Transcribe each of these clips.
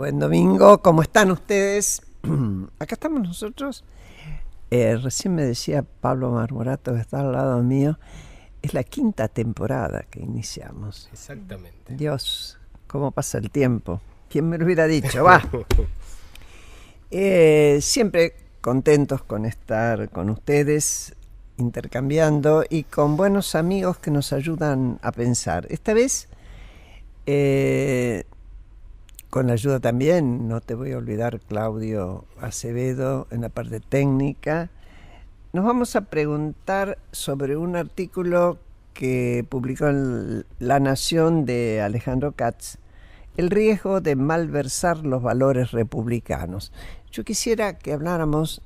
Buen domingo, ¿cómo están ustedes? Acá estamos nosotros. Recién me decía Pablo Marmorato, que está al lado mío, es la 5ª temporada que iniciamos. Exactamente. Dios, cómo pasa el tiempo. ¿Quién me lo hubiera dicho? Va. Siempre contentos con estar con ustedes, intercambiando y con buenos amigos que nos ayudan a pensar. Esta vez, con la ayuda también, no te voy a olvidar, Claudio Acevedo en la parte técnica, nos vamos a preguntar sobre un artículo que publicó en La Nación de Alejandro Katz, el riesgo de malversar los valores republicanos. Yo quisiera que habláramos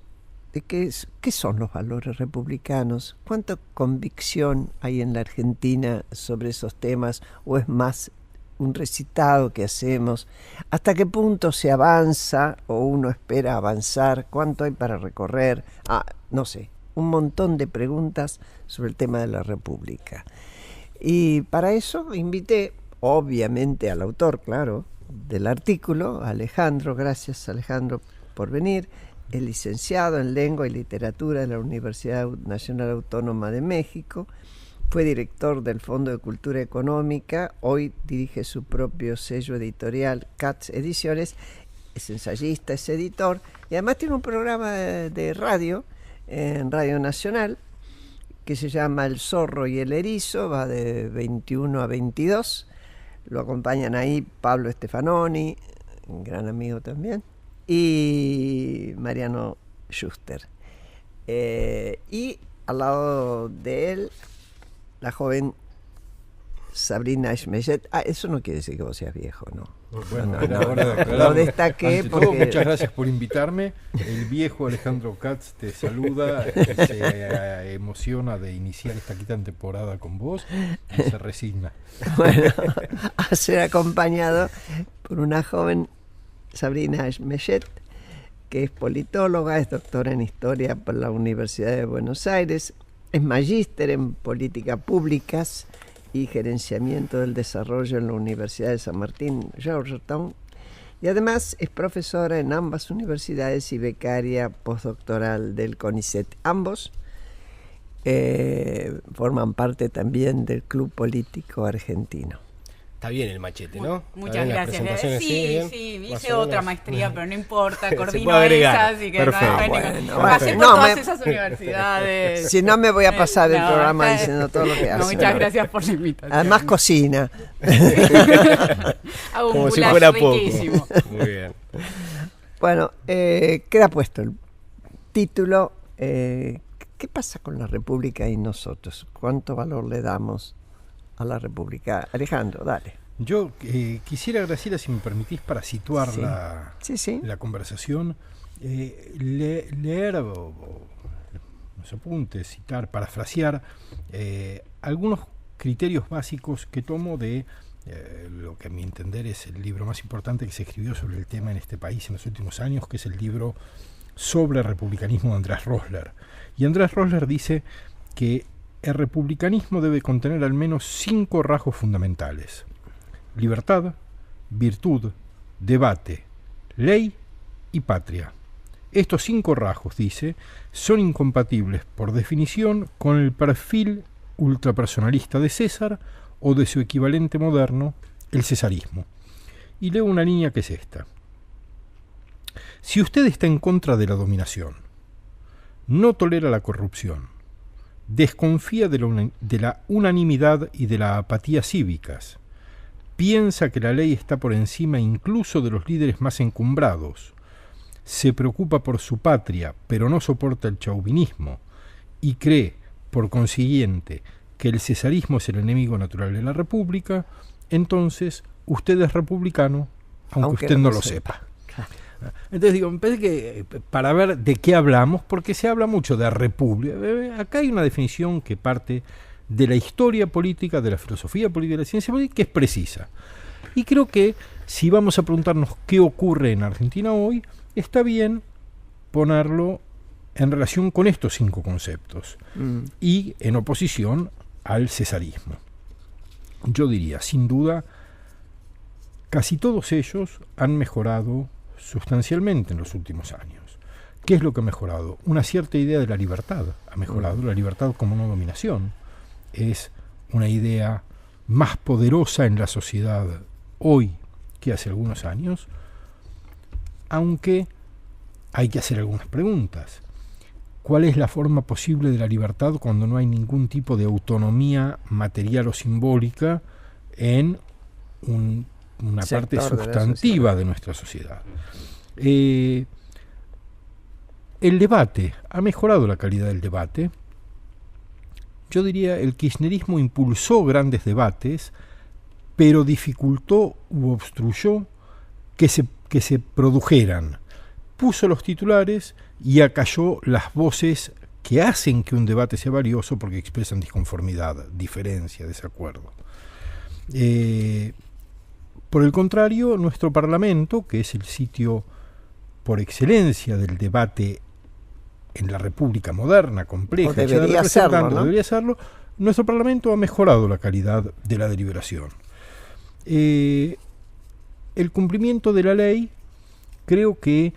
de qué son los valores republicanos, cuánta convicción hay en la Argentina sobre esos temas, o es más un recitado que hacemos, hasta qué punto se avanza o uno espera avanzar, cuánto hay para recorrer, no sé, un montón de preguntas sobre el tema de la República. Y para eso invité, obviamente, al autor, claro, del artículo, Alejandro. Gracias, Alejandro, por venir. Es licenciado en Lengua y Literatura de la Universidad Nacional Autónoma de México. Fue director del Fondo de Cultura Económica. Hoy dirige su propio sello editorial, Katz Ediciones. Es ensayista, es editor. Y además tiene un programa de radio, en Radio Nacional, que se llama El Zorro y el Erizo. Va de 21 a 22. Lo acompañan ahí Pablo Stefanoni, un gran amigo también, y Mariano Schuster. Y al lado de él, la joven Sabrina Schmeyet. Eso no quiere decir que vos seas viejo, ¿no. Bueno, no, lo destaqué porque... Todo, muchas gracias por invitarme. El viejo Alejandro Katz te saluda, se emociona de iniciar esta 5ª temporada con vos y se resigna. Bueno, a ser acompañado por una joven Sabrina Schmeyet, que es politóloga, es doctora en Historia por la Universidad de Buenos Aires, es magíster en Políticas Públicas y Gerenciamiento del Desarrollo en la Universidad de San Martín, Georgetown, y además es profesora en ambas universidades y becaria postdoctoral del CONICET. Ambos forman parte también del Club Político Argentino. Está bien el machete, ¿no? Muchas gracias. Sí, hice otra maestría, pero no importa, coordino esas y que pasé por todas esas universidades. Si no, me voy a pasar el programa diciendo todo lo que hace. Muchas gracias por la invitación. Además cocina. Hago como un si fuera riquísimo. Poco. Muy bien. Bueno, queda puesto el título. ¿Qué pasa con la República y nosotros? ¿Cuánto valor le damos a la República? Alejandro, dale. Yo quisiera, Graciela, si me permitís, para situar sí. la conversación, leer los apuntes, citar, parafrasear algunos criterios básicos que tomo de lo que a mi entender es el libro más importante que se escribió sobre el tema en este país en los últimos años, que es el libro sobre republicanismo de Andrés Rosler. Y Andrés Rosler dice que el republicanismo debe contener al menos 5 rasgos fundamentales: libertad, virtud, debate, ley y patria. Estos 5 rasgos, dice, son incompatibles por definición con el perfil ultrapersonalista de César o de su equivalente moderno, el cesarismo. Y leo una línea que es esta: si usted está en contra de la dominación, no tolera la corrupción, desconfía de la unanimidad y de la apatía cívicas, piensa que la ley está por encima incluso de los líderes más encumbrados, se preocupa por su patria pero no soporta el chauvinismo y cree, por consiguiente, que el cesarismo es el enemigo natural de la República, entonces usted es republicano, aunque usted no lo sepa. Entonces digo, me parece que para ver de qué hablamos, porque se habla mucho de república, acá hay una definición que parte de la historia política, de la filosofía política, de la ciencia política, que es precisa. Y creo que si vamos a preguntarnos qué ocurre en Argentina hoy, está bien ponerlo en relación con estos 5 conceptos y en oposición al cesarismo. Yo diría, sin duda, casi todos ellos han mejorado sustancialmente en los últimos años. ¿Qué es lo que ha mejorado? Una cierta idea de la libertad ha mejorado. La libertad como no dominación es una idea más poderosa en la sociedad hoy que hace algunos años, aunque hay que hacer algunas preguntas. ¿Cuál es la forma posible de la libertad cuando no hay ningún tipo de autonomía material o simbólica en una parte sustantiva de nuestra sociedad? El debate, ha mejorado la calidad del debate. Yo diría, el kirchnerismo impulsó grandes debates, pero dificultó u obstruyó que se produjeran. Puso los titulares y acalló las voces que hacen que un debate sea valioso porque expresan disconformidad, diferencia, desacuerdo. Por el contrario, nuestro Parlamento, que es el sitio por excelencia del debate en la República moderna, compleja, debería serlo, nuestro Parlamento ha mejorado la calidad de la deliberación. El cumplimiento de la ley creo que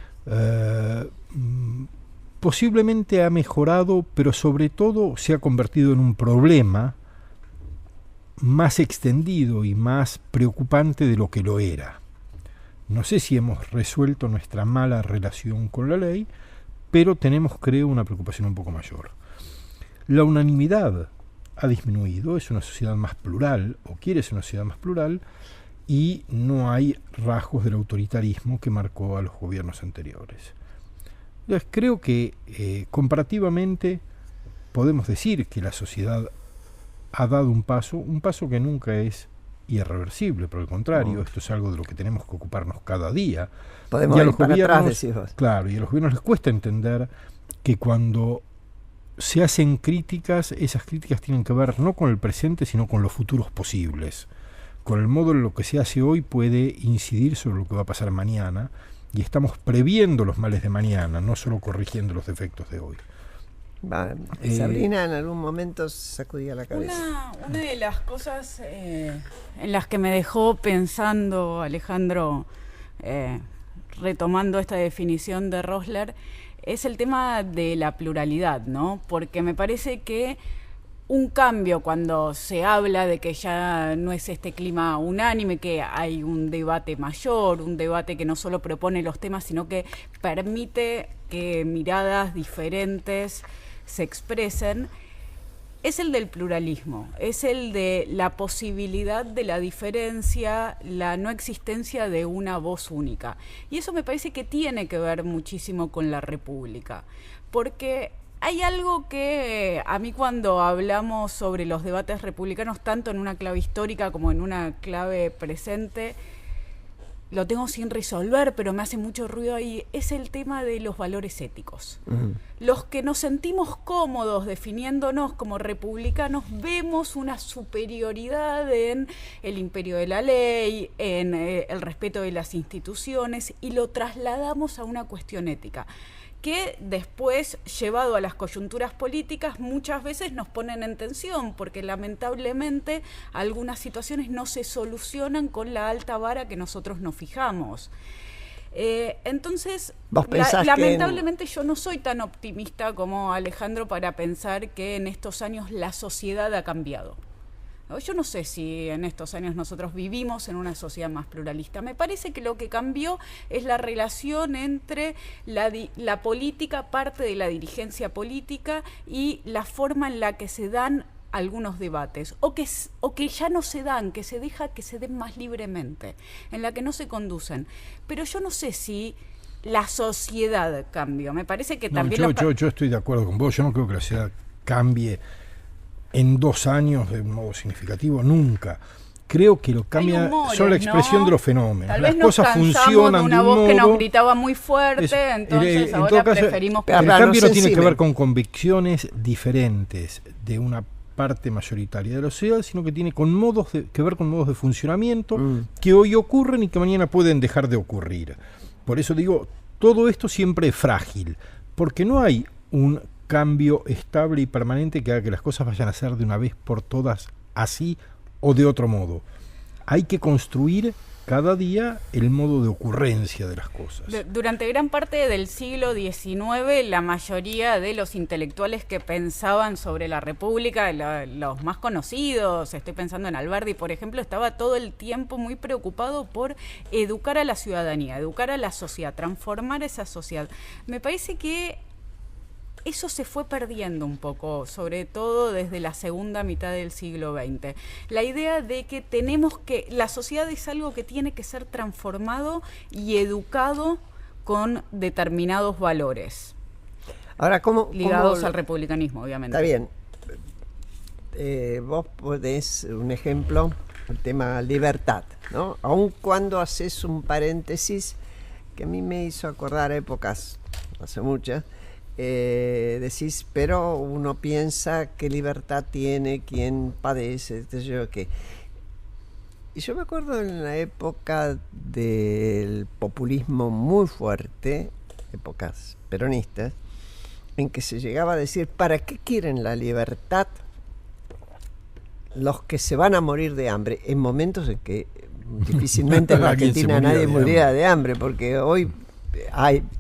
posiblemente ha mejorado, pero sobre todo se ha convertido en un problema más extendido y más preocupante de lo que lo era. No sé si hemos resuelto nuestra mala relación con la ley, pero tenemos, creo, una preocupación un poco mayor. La unanimidad ha disminuido, es una sociedad más plural, o quiere ser una sociedad más plural, y no hay rasgos del autoritarismo que marcó a los gobiernos anteriores. Entonces, creo que comparativamente podemos decir que la sociedad ha dado un paso que nunca es irreversible, por el contrario, esto es algo de lo que tenemos que ocuparnos cada día. Podemos ir para atrás, decís vos. Claro, y a los gobiernos les cuesta entender que cuando se hacen críticas, esas críticas tienen que ver no con el presente, sino con los futuros posibles. Con el modo en lo que se hace hoy puede incidir sobre lo que va a pasar mañana, y estamos previendo los males de mañana, no solo corrigiendo los defectos de hoy. Sabrina en algún momento sacudía la cabeza. Una de las cosas en las que me dejó pensando Alejandro, retomando esta definición de Rosler, es el tema de la pluralidad, ¿no? Porque me parece que un cambio cuando se habla de que ya no es este clima unánime, que hay un debate mayor, un debate que no solo propone los temas, sino que permite que miradas diferentes se expresen, es el del pluralismo, es el de la posibilidad de la diferencia, la no existencia de una voz única. Y eso me parece que tiene que ver muchísimo con la República, porque hay algo que a mí cuando hablamos sobre los debates republicanos, tanto en una clave histórica como en una clave presente, lo tengo sin resolver, pero me hace mucho ruido ahí, es el tema de los valores éticos. Los que nos sentimos cómodos definiéndonos como republicanos, vemos una superioridad en el imperio de la ley, en el respeto de las instituciones, y lo trasladamos a una cuestión ética, que después, llevado a las coyunturas políticas, muchas veces nos ponen en tensión, porque lamentablemente algunas situaciones no se solucionan con la alta vara que nosotros nos fijamos. Entonces, lamentablemente yo no soy tan optimista como Alejandro para pensar que en estos años la sociedad ha cambiado. Yo no sé si en estos años nosotros vivimos en una sociedad más pluralista. Me parece que lo que cambió es la relación entre la política, parte de la dirigencia política, y la forma en la que se dan algunos debates, o que ya no se dan, que se deja que se den más libremente, en la que no se conducen. Pero yo no sé si la sociedad cambió. Me parece que también... Yo estoy de acuerdo con vos. Yo no creo que la sociedad cambie en 2 años de un modo significativo, nunca. Creo que lo cambia solo la expresión de los fenómenos. Tal vez las cosas funcionan de una voz que nos gritaba muy fuerte, entonces ahora preferimos... El cambio no tiene que ver con convicciones diferentes de una parte mayoritaria de la sociedad, sino que tiene que ver con modos de funcionamiento que hoy ocurren y que mañana pueden dejar de ocurrir. Por eso digo, todo esto siempre es frágil, porque no hay un cambio estable y permanente que haga que las cosas vayan a ser de una vez por todas así o de otro modo. Hay que construir cada día el modo de ocurrencia de las cosas. Durante gran parte del siglo XIX, la mayoría de los intelectuales que pensaban sobre la República, los más conocidos, estoy pensando en Alberdi, por ejemplo, estaba todo el tiempo muy preocupado por educar a la ciudadanía, educar a la sociedad, transformar esa sociedad. Me parece que eso se fue perdiendo un poco, sobre todo desde la segunda mitad del siglo XX. La idea de que la sociedad es algo que tiene que ser transformado y educado con determinados valores. Ahora, ligados al republicanismo, obviamente. Está bien. Vos podés, un ejemplo, el tema libertad, ¿no? Aun cuando haces un paréntesis que a mí me hizo acordar épocas, hace muchas, decís, pero uno piensa qué libertad tiene quien padece, qué. Y yo me acuerdo en la época del populismo muy fuerte, épocas peronistas, en que se llegaba a decir, ¿para qué quieren la libertad los que se van a morir de hambre? En momentos en que difícilmente en la Argentina nadie muriera de hambre, porque hoy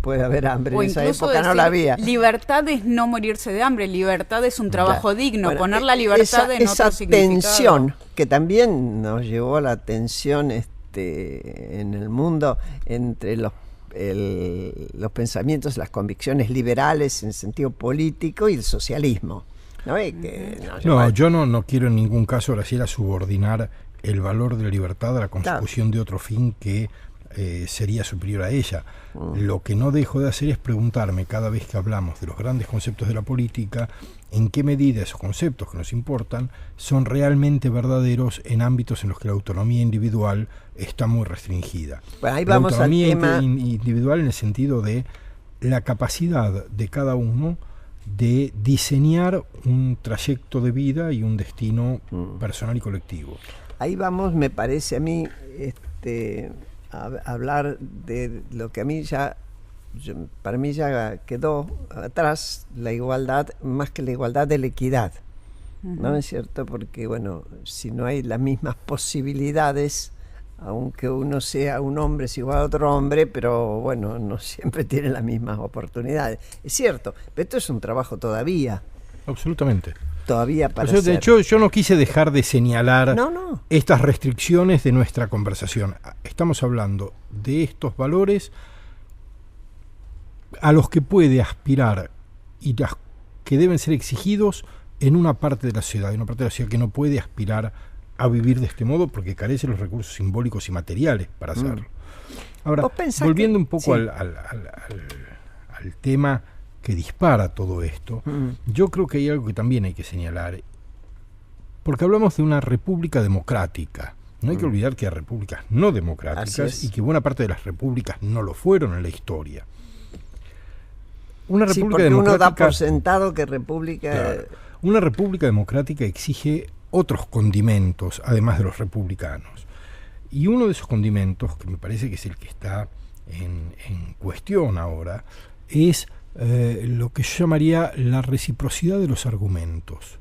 puede haber hambre, en esa época no la había. Libertad es no morirse de hambre, libertad es un trabajo digno, bueno, poner la libertad en otro significado. Esa tensión que también nos llevó a la tensión en el mundo entre los pensamientos, las convicciones liberales en sentido político y el socialismo. Yo no quiero en ningún caso, Graciela, subordinar el valor de la libertad a la consecución de otro fin que sería superior a ella. Lo que no dejo de hacer es preguntarme cada vez que hablamos de los grandes conceptos de la política, en qué medida esos conceptos que nos importan son realmente verdaderos en ámbitos en los que la autonomía individual está muy restringida. Bueno, ahí vamos la autonomía al tema individual en el sentido de la capacidad de cada uno de diseñar un trayecto de vida y un destino personal y colectivo. Ahí vamos, me parece a mí, a hablar de lo que a mí para mí ya quedó atrás, la igualdad, más que la igualdad, de la equidad. ¿No es cierto? Porque, bueno, si no hay las mismas posibilidades, aunque uno sea un hombre, es igual a otro hombre, pero bueno, no siempre tiene las mismas oportunidades. Es cierto, pero esto es un trabajo todavía. Absolutamente. Todavía para de hecho, yo no quise dejar de señalar estas restricciones de nuestra conversación. Estamos hablando de estos valores a los que puede aspirar y que deben ser exigidos en una parte de la sociedad, que no puede aspirar a vivir de este modo porque carece de los recursos simbólicos y materiales para hacerlo. Ahora, volviendo un poco al tema que dispara todo esto, yo creo que hay algo que también hay que señalar, porque hablamos de una república democrática. No hay que olvidar que hay repúblicas no democráticas y que buena parte de las repúblicas no lo fueron en la historia. Una república democrática, uno da por sentado que una república democrática exige otros condimentos, además de los republicanos. Y uno de esos condimentos, que me parece que es el que está en cuestión ahora, es lo que yo llamaría la reciprocidad de los argumentos.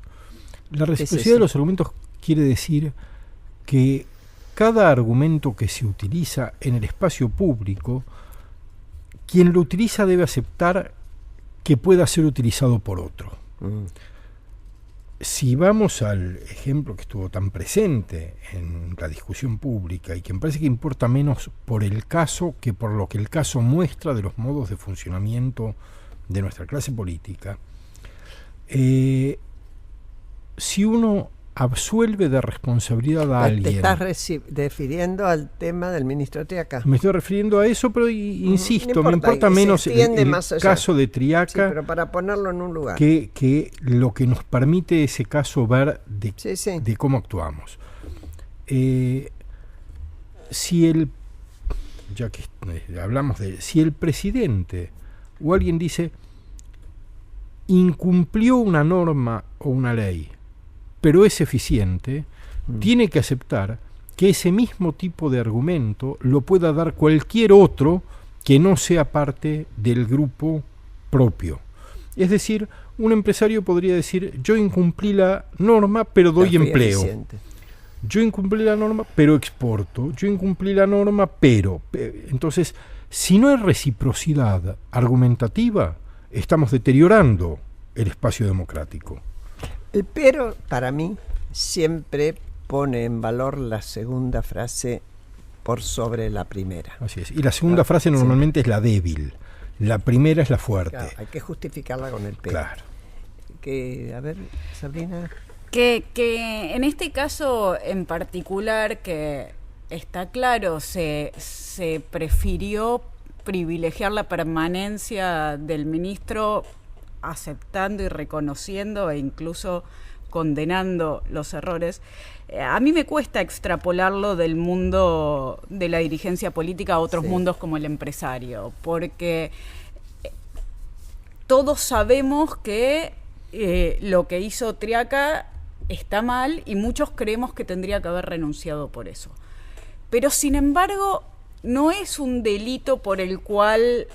La reciprocidad de los argumentos quiere decir que cada argumento que se utiliza en el espacio público, quien lo utiliza debe aceptar que pueda ser utilizado por otro. Si vamos al ejemplo que estuvo tan presente en la discusión pública y que me parece que importa menos por el caso que por lo que el caso muestra de los modos de funcionamiento de nuestra clase política, si uno absuelve de responsabilidad a alguien... Te estás refiriendo al tema del ministro Triaca. Me estoy refiriendo a eso, pero insisto, me importa menos el caso de Triaca, sí, pero para ponerlo en un lugar, que lo que nos permite ese caso ver de cómo actuamos. Si el presidente o alguien dice incumplió una norma o una ley, pero es eficiente, tiene que aceptar que ese mismo tipo de argumento lo pueda dar cualquier otro que no sea parte del grupo propio. Es decir, un empresario podría decir, yo incumplí la norma, pero doy empleo. yo incumplí la norma, pero exporto, yo incumplí la norma, pero... Entonces, si no hay reciprocidad argumentativa, estamos deteriorando el espacio democrático. El pero, para mí, siempre pone en valor la segunda frase por sobre la primera. Así es. Y la segunda frase normalmente es la débil. La primera es la fuerte. Claro, hay que justificarla con el pero. Claro. A ver, Sabrina. Que en este caso en particular, que está claro, se prefirió privilegiar la permanencia del ministro aceptando y reconociendo e incluso condenando los errores. A mí me cuesta extrapolarlo del mundo de la dirigencia política a otros mundos como el empresario, porque todos sabemos que lo que hizo Triaca está mal y muchos creemos que tendría que haber renunciado por eso. Pero sin embargo, no es un delito por el cual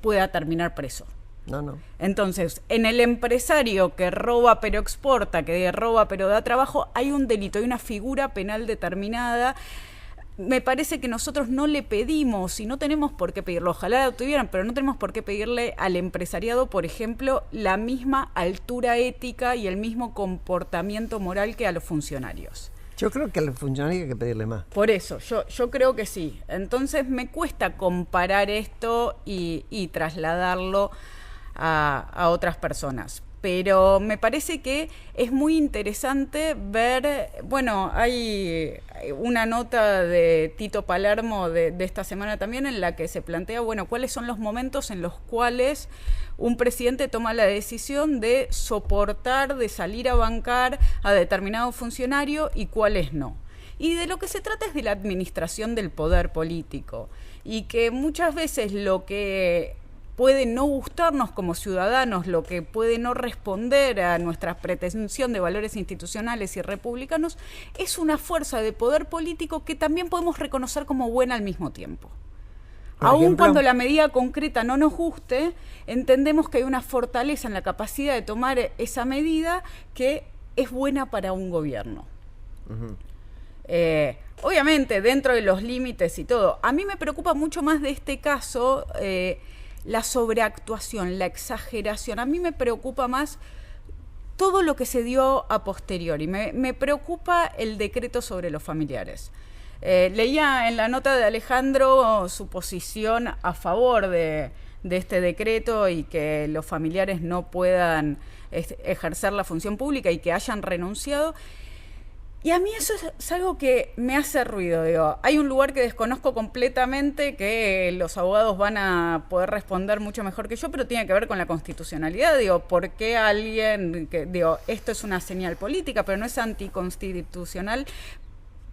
pueda terminar preso. No. Entonces, en el empresario que roba pero exporta, que roba pero da trabajo, hay un delito, hay una figura penal determinada. Me parece que nosotros no le pedimos, y no tenemos por qué pedirlo, ojalá lo tuvieran, pero no tenemos por qué pedirle al empresariado, por ejemplo, la misma altura ética y el mismo comportamiento moral que a los funcionarios. Yo creo que a los funcionarios hay que pedirle más. Por eso, yo creo que sí. Entonces me cuesta comparar esto y trasladarlo a otras personas. Pero me parece que es muy interesante ver, bueno, hay una nota de Tito Palermo de esta semana también en la que se plantea, bueno, cuáles son los momentos en los cuales un presidente toma la decisión de soportar, de salir a bancar a determinado funcionario y cuáles no. Y de lo que se trata es de la administración del poder político, y que muchas veces lo que puede no gustarnos como ciudadanos, lo que puede no responder a nuestra pretensión de valores institucionales y republicanos, es una fuerza de poder político que también podemos reconocer como buena al mismo tiempo. Aun cuando la medida concreta no nos guste, entendemos que hay una fortaleza en la capacidad de tomar esa medida que es buena para un gobierno. Uh-huh. Obviamente, dentro de los límites y todo. A mí me preocupa mucho más de este caso la sobreactuación, la exageración. A mí me preocupa más todo lo que se dio a posteriori. Me preocupa el decreto sobre los familiares. Leía en la nota de Alejandro su posición a favor de este decreto y que los familiares no puedan ejercer la función pública y que hayan renunciado. Y a mí eso es algo que me hace ruido. Digo, hay un lugar que desconozco completamente, que los abogados van a poder responder mucho mejor que yo, pero tiene que ver con la constitucionalidad. Digo, ¿por qué alguien esto es una señal política, pero no es anticonstitucional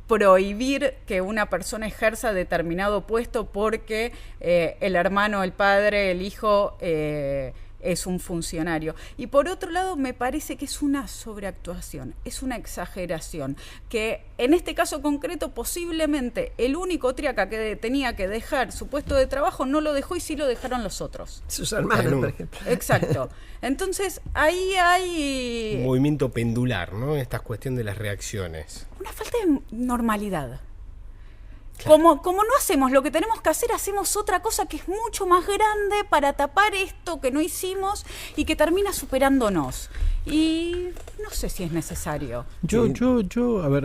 prohibir que una persona ejerza determinado puesto porque el hermano, el padre, el hijo es un funcionario? Y por otro lado, me parece que es una sobreactuación, es una exageración, que en este caso concreto posiblemente el único Triaca que tenía que dejar su puesto de trabajo no lo dejó y sí lo dejaron los otros. Sus hermanos, por ejemplo. Exacto. Entonces, ahí hay un movimiento pendular, ¿no? Esta cuestión de las reacciones. Una falta de normalidad. Claro. Como no hacemos lo que tenemos que hacer, hacemos otra cosa que es mucho más grande para tapar esto que no hicimos y que termina superándonos. Y no sé si es necesario. Yo, a ver,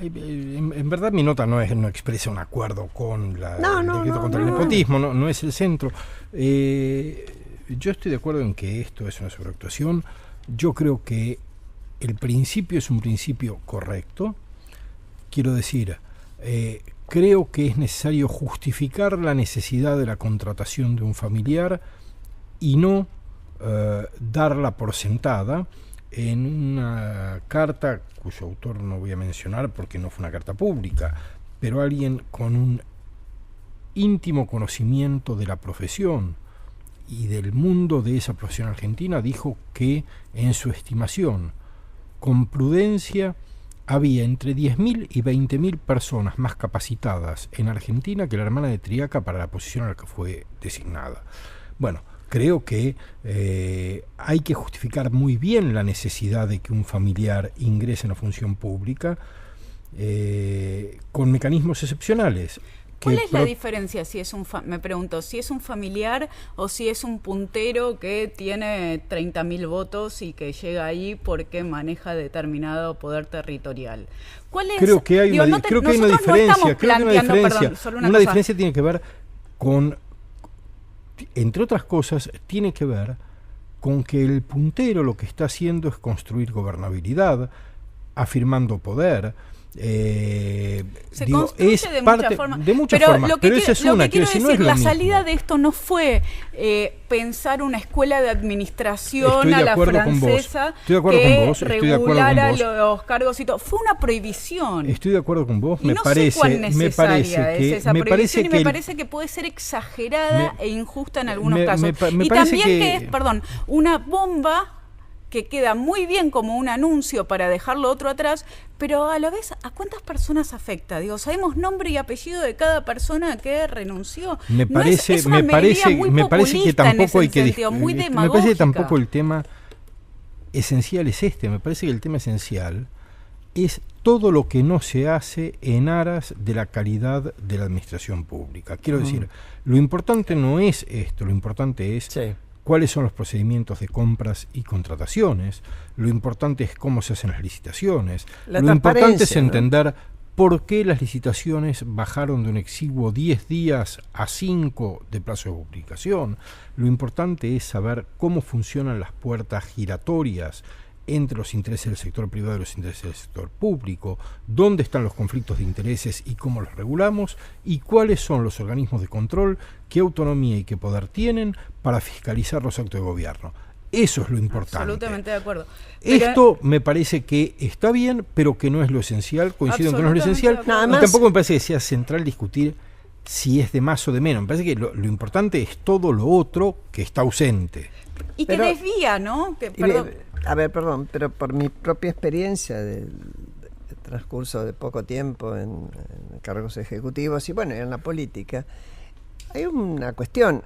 en verdad mi nota no expresa un acuerdo con el decreto contra el nepotismo, no es el centro. Yo estoy de acuerdo en que esto es una sobreactuación. Yo creo que el principio es un principio correcto. Quiero decir, creo que es necesario justificar la necesidad de la contratación de un familiar y no darla por sentada en una carta cuyo autor no voy a mencionar porque no fue una carta pública, pero alguien con un íntimo conocimiento de la profesión y del mundo de esa profesión argentina dijo que en su estimación, con prudencia, había entre 10.000 y 20.000 personas más capacitadas en Argentina que la hermana de Triaca para la posición a la que fue designada. Bueno, creo que hay que justificar muy bien la necesidad de que un familiar ingrese en la función pública con mecanismos excepcionales. ¿Cuál es la diferencia si es me pregunto, si es un familiar o si es un puntero que tiene 30.000 votos y que llega ahí porque maneja determinado poder territorial? ¿Cuál es? Creo que hay una diferencia. Una diferencia tiene que ver con, entre otras cosas, tiene que ver con que el puntero lo que está haciendo es construir gobernabilidad, afirmando poder. Se construye de muchas formas, pero esa es una. Quiero decir, la salida de esto no fue pensar una escuela de administración a la francesa que regulara los cargos y todo. Fue una prohibición. Estoy de acuerdo con vos. Me parece que esa prohibición y me parece que puede ser exagerada e injusta en algunos casos. Y también que es, una bomba que queda muy bien como un anuncio para dejarlo otro atrás, pero a la vez, ¿a cuántas personas afecta? Digo, sabemos nombre y apellido de cada persona que renunció. Me parece que tampoco hay que me parece que tampoco el tema esencial es este. Me parece que el tema esencial es todo lo que no se hace en aras de la calidad de la administración pública. Quiero decir, lo importante no es esto, lo importante es cuáles son los procedimientos de compras y contrataciones. Lo importante es cómo se hacen las licitaciones. Lo importante es entender por qué las licitaciones bajaron de un exiguo 10 días a 5 de plazo de publicación. Lo importante es saber cómo funcionan las puertas giratorias entre los intereses del sector privado y los intereses del sector público, dónde están los conflictos de intereses y cómo los regulamos, y cuáles son los organismos de control, qué autonomía y qué poder tienen para fiscalizar los actos de gobierno. Eso es lo importante. Absolutamente de acuerdo. Esto me parece que está bien, pero que no es lo esencial. Coincido en que no es lo esencial. Y tampoco me parece que sea central discutir si es de más o de menos. Me parece que lo importante es todo lo otro que está ausente. Y que desvía, ¿no? Perdón, pero por mi propia experiencia del transcurso de poco tiempo en cargos ejecutivos y bueno, en la política, hay una cuestión.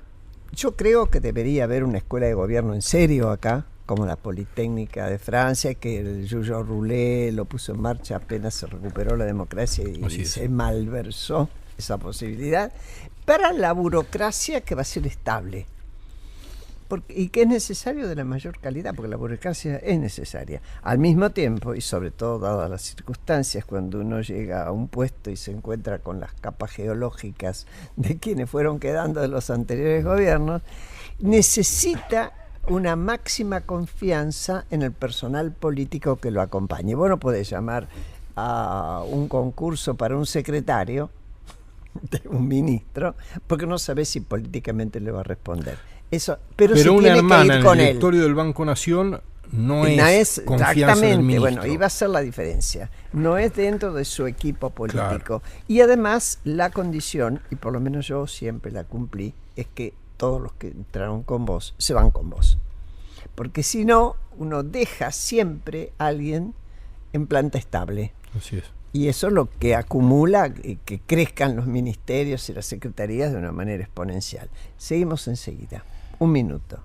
Yo creo que debería haber una escuela de gobierno en serio acá, como la Politécnica de Francia, que el Jean Roulet lo puso en marcha apenas se recuperó la democracia y se malversó esa posibilidad, para la burocracia que va a ser estable. Y que es necesario de la mayor calidad, porque la burocracia es necesaria. Al mismo tiempo, y sobre todo dadas las circunstancias, cuando uno llega a un puesto y se encuentra con las capas geológicas de quienes fueron quedando de los anteriores gobiernos, necesita una máxima confianza en el personal político que lo acompañe. Vos no podés llamar a un concurso para un secretario de un ministro, porque no sabés si políticamente le va a responder. Pero si una tiene hermana que ir con en el directorio del Banco Nación no es confianza exactamente, del ministro. Bueno, iba a ser la diferencia. No es dentro de su equipo político. Claro. Y además la condición, y por lo menos yo siempre la cumplí, es que todos los que entraron con vos se van con vos. Porque si no, uno deja siempre a alguien en planta estable. Así es. Y eso es lo que acumula que crezcan los ministerios y las secretarías de una manera exponencial. Seguimos enseguida. Un minuto.